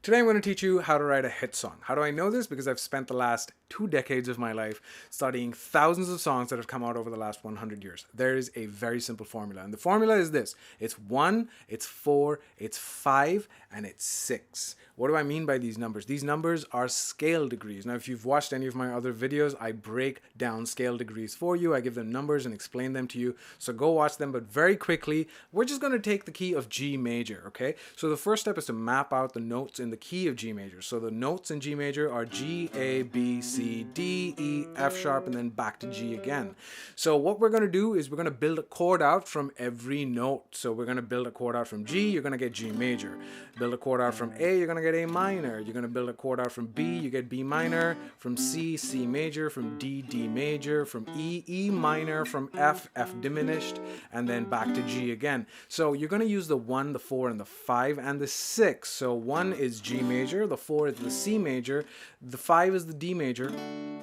Today I'm going to teach you how to write a hit song. How do I know this? Because I've spent the last 2 decades of my life studying thousands of songs that have come out over the last 100 years. There is a very simple formula, and the formula is this. It's 1, it's 4, it's 5, and it's 6. What do I mean by these numbers? These numbers are scale degrees. Now, if you've watched any of my other videos, I break down scale degrees for you. I give them numbers and explain them to you. So go watch them, but very quickly, we're just going to take the key of G major, okay? So the first step is to map out the notes in the key of G major. So the notes in G major are G, A, B, C, D, E, F sharp, and then back to G again. So what we're going to do is we're going to build a chord out from every note. So we're going to build a chord out from G, you're going to get G major. Build a chord out from A, you're going to get A minor. You're going to build a chord out from B, you get B minor. From C, C major. From D, D major. From E, E minor. From F, F diminished. And then back to G again. So you're going to use the 1, the 4, and the 5, and the 6. So 1 is G major, the 4 is the C major, the 5 is the D major,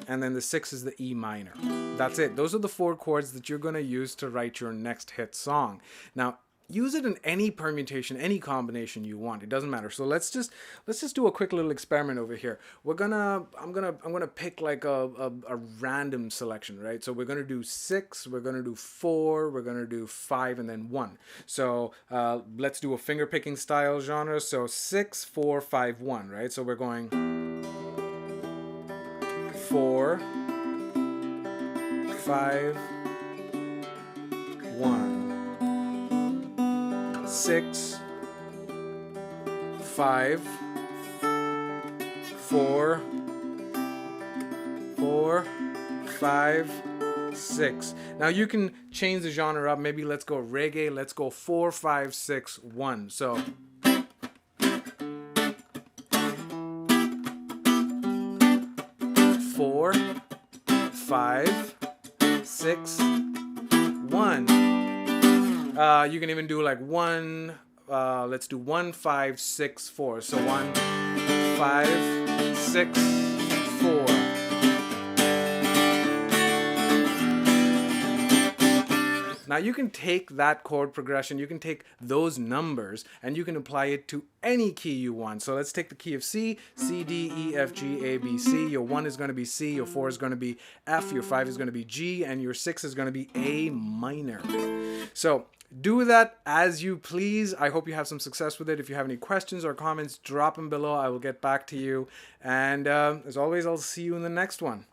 and then the 6 is the E minor. That's it. Those are the 4 chords that you're going to use to write your next hit song. Now, use it in any permutation, any combination you want. It doesn't matter. So let's just do a quick little experiment over here. I'm gonna pick like a random selection, right? So we're gonna do 6, we're gonna do 4, we're gonna do 5, and then 1. So let's do a finger picking style genre. So 6, 4, 5, 1, right? So we're going 4, 5, 1. 6, 5, 4, 5, 6. Now you can change the genre up. Maybe let's go reggae. Let's go 4, 5, 6, 1. So 4, 5, 6, 1. You can even do like 1, let's do 1, 5, 6, 4. So 1, 5, 6, 4. Now you can take that chord progression, you can take those numbers, and you can apply it to any key you want. So let's take the key of C, C, D, E, F, G, A, B, C. Your 1 is going to be C, your 4 is going to be F, your 5 is going to be G, and your 6 is going to be A minor. So do with that as you please. I hope you have some success with it. If you have any questions or comments, drop them below. I will get back to you. And as always, I'll see you in the next one.